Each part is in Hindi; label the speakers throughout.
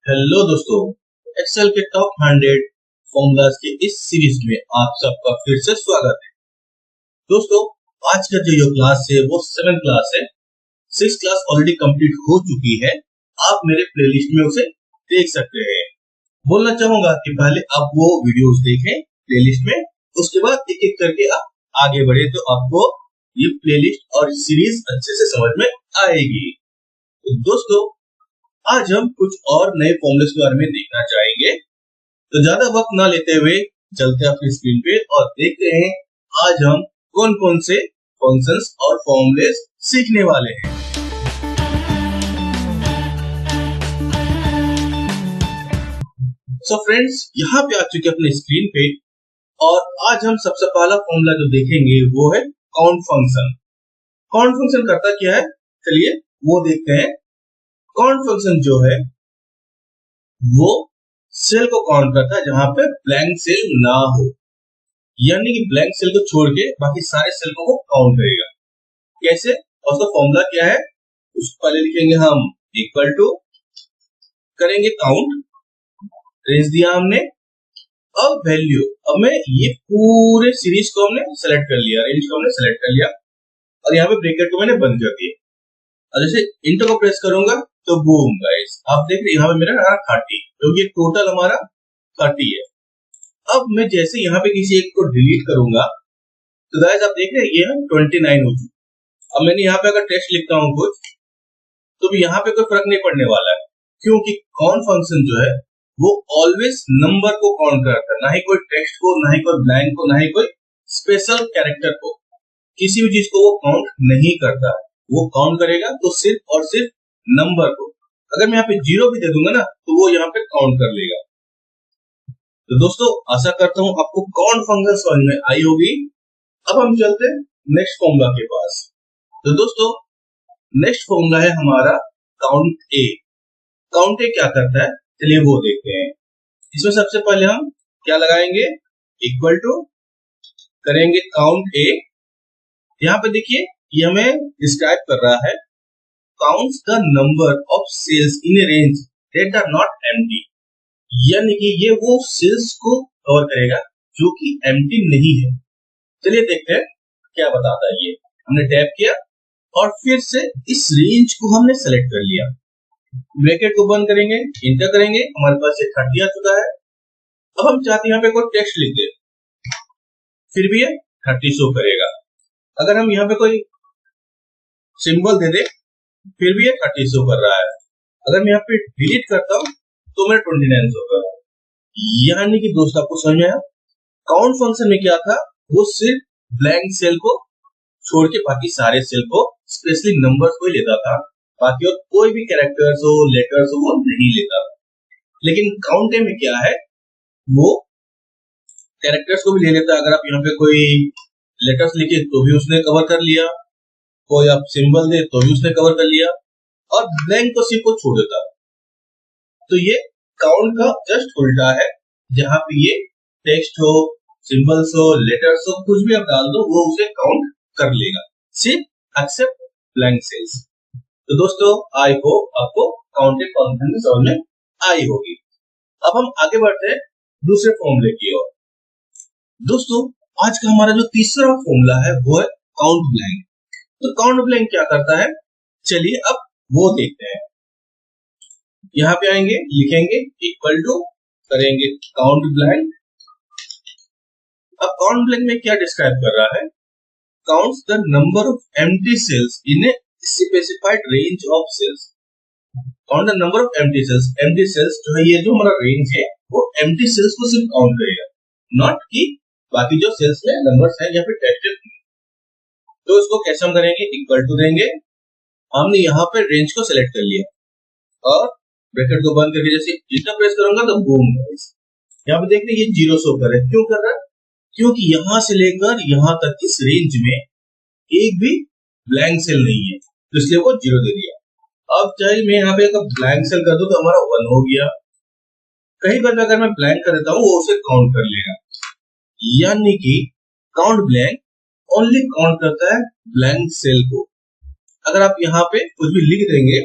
Speaker 1: हेलो दोस्तों, एक्सेल के टॉप 100 फॉर्मूलाज के इस सीरीज में आप सबका फिर से स्वागत है। दोस्तों, आज का जो क्लास है वो 7th क्लास है। 6th क्लास ऑलरेडी कंप्लीट हो चुकी है। आप मेरे प्लेलिस्ट में उसे देख सकते हैं। बोलना चाहूंगा कि पहले आप वो वीडियोस देखें प्लेलिस्ट में, उसके बाद एक एक करके आप आगे बढ़े तो आपको ये प्लेलिस्ट और सीरीज अच्छे से समझ में आएगी। तो दोस्तों, आज हम कुछ और नए फॉर्मूलेस के बारे में देखना चाहेंगे। तो ज्यादा वक्त ना लेते हुए चलते हैं अपनी स्क्रीन पे और देखते हैं आज हम कौन कौन से फंक्शंस और फॉर्मूलेस सीखने वाले हैं। सो फ्रेंड्स, यहाँ पे आ चुके अपने स्क्रीन पे और आज हम सबसे पहला फॉर्मूला जो देखेंगे वो है काउंट फंक्शन। काउंट फंक्शन करता क्या है, चलिए वो देखते हैं। काउंट फंक्शन जो है वो सेल को काउंट करता है जहां पे ब्लैंक सेल ना हो, यानी कि ब्लैंक सेल को छोड़ के बाकी सारे सेल को वो काउंट करेगा। कैसे, और उसका फॉर्मूला क्या है, उसको पहले लिखेंगे हम इक्वल टू, करेंगे काउंट, रेंज दिया हमने, अब वैल्यू। अब मैं ये पूरे सीरीज को हमने सेलेक्ट कर लिया, रेंज को हमने सेलेक्ट कर लिया और यहाँ पे ब्रैकेट को मैंने बंद कर दिया। और जैसे इंटर को प्रेस करूंगा तो बूम गाइस, आप देख रहे हैं यहाँ पे मेरा 30, क्योंकि टोटल हमारा 30 है। अब मैं जैसे यहाँ पे किसी एक को डिलीट करूंगा तो गाइस आप देख रहे हैं ये 29 हो चुका। अब मैंने यहाँ पे अगर टेक्स्ट लिखता हूँ कुछ तो भी यहाँ पे कोई फर्क नहीं पड़ने वाला है, क्योंकि काउंट फंक्शन जो है वो ऑलवेज नंबर को काउंट करता है, ना ही कोई टेक्स्ट को, ना ही कोई ब्लैंक को, ना ही कोई स्पेशल कैरेक्टर को। किसी भी चीज को वो काउंट नहीं करता है, वो काउंट करेगा तो सिर्फ और सिर्फ नंबर को। अगर मैं यहाँ पे 0 भी दे दूंगा ना तो वो यहाँ पे काउंट कर लेगा। तो दोस्तों, आशा करता हूँ आपको काउंट फंक्शन समझ में आई होगी। अब हम चलते हैं नेक्स्ट फॉर्मूला के पास। तो दोस्तों, नेक्स्ट फॉर्मूला है हमारा काउंट ए। काउंट ए क्या करता है, चलिए वो देखते हैं। इसमें सबसे पहले हम क्या लगाएंगे, इक्वल टू, करेंगे काउंट ए। यहाँ पे देखिए ये हमें डिस्क्राइब कर रहा है counts the number of cells in a range that are not empty, यानी कि ये वो सेल्स को कवर करेगा जो कि एम्प्टी नहीं है। चलिए देखते हैं क्या बताता है ये। हमने टैप किया और फिर से इस रेंज को हमने सेलेक्ट कर लिया, ब्रैकेट को बंद करेंगे, इंटर करेंगे, हमारे पास 30 आ चुका है। अब हम चाहते हैं यहाँ पे कोई टेक्स्ट लिख दे, फिर भी ये 30 शो करेगा। अगर हम यहाँ पे कोई सिंबल दे दे फिर भी ये 30 शो कर रहा है। अगर मैं यहाँ पे डिलीट करता हूँ तो मेरा 29 शो कर रहा है। यानी कि दोस्तों आपको समझ में आया, काउंट फंक्शन में क्या था, वो सिर्फ ब्लैंक सेल को छोड़ के बाकी सारे सेल को, स्पेशली नंबर्स को ही लेता था, बाकी और कोई भी कैरेक्टर्स हो, लेटर्स हो, वो नहीं लेता। लेकिन काउंट में क्या है, वो कैरेक्टर्स को भी ले लेता। अगर आप यहाँ पे कोई लेटर्स लिखे तो भी उसने कवर कर लिया, कोई आप सिंबल दे तो भी उसने कवर कर लिया, और ब्लैंक को सिर्फ को छोड़ देता। तो ये काउंट का जस्ट उल्टा है, जहां पे ये टेक्स्ट हो, सिंबल्स हो, लेटर्स हो, कुछ भी आप डाल दो वो उसे काउंट कर लेगा, सिर्फ एक्सेप्ट ब्लैंक सेल्स। तो दोस्तों, आई होप आपको काउंट फंक्शन समझ में आई होगी। अब हम आगे बढ़ते हैं दूसरे फॉर्मूले की ओर। दोस्तों, आज का हमारा जो तीसरा फॉर्मूला है वो है काउंट ब्लैंक। तो काउंट ब्लैंक क्या करता है, चलिए अब वो देखते हैं। यहाँ पे आएंगे, लिखेंगे इक्वल टू, करेंगे काउंट ब्लैंक। अब काउंट ब्लैंक में क्या डिस्क्राइब कर रहा है, counts the number of empty cells in a specified range of cells. Count the number of empty cells. Empty cells जो है, ये जो हमारा रेंज है वो एम्प्टी सेल्स को सिर्फ काउंट करेगा, नॉट कि बाकी जो सेल्स में नंबर्स है या फिर टेक्स्ट। तो इसको कैसे हम करेंगे, इक्वल टू देंगे, हमने यहाँ पे रेंज को सिलेक्ट कर लिया और ब्रैकेट को बंद करके जैसे इंटर प्रेस करूंगा तो बूम, यहाँ पे देखते ये 0 शो कर रहा है। क्यों कर रहा है, क्योंकि यहां से लेकर यहां तक इस रेंज में एक भी ब्लैंक सेल नहीं है, तो इसलिए वो 0 दे दिया। अब चाहे मैं यहाँ पे अगर ब्लैंक सेल कर दूं तो हमारा 1 हो गया। कई बार अगर मैं ब्लैंक कर देता हूँ वो उसे काउंट कर लेगा, यानी कि काउंट ब्लैंक ओनली काउंट करता है ब्लैंक सेल को। अगर आप यहाँ पे कुछ भी लिख देंगे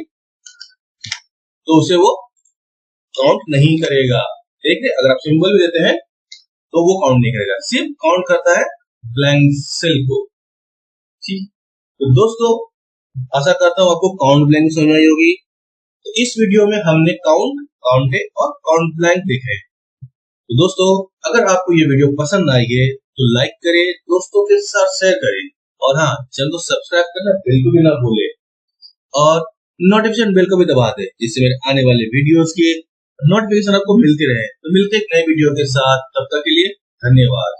Speaker 1: तो उसे वो काउंट नहीं करेगा। ठीक है, अगर आप सिंबल भी देते हैं तो वो काउंट नहीं करेगा, सिर्फ काउंट करता है ब्लैंक सेल को। ठीक, तो दोस्तों आशा करता हूँ आपको काउंट ब्लैंक समझ आई होगी। तो इस वीडियो में हमने काउंट, काउंटेड और काउंट ब्लैंक देखे। तो दोस्तों अगर आपको ये वीडियो पसंद आई है तो लाइक करें, दोस्तों के साथ शेयर करें, और हाँ, चैनल को सब्सक्राइब करना बिल्कुल भी ना भूलें, और नोटिफिकेशन बेल को भी दबा दें, जिससे मेरे आने वाले वीडियोस के नोटिफिकेशन आपको मिलते रहे। तो मिलते एक नए वीडियो के साथ, तब तक के लिए धन्यवाद।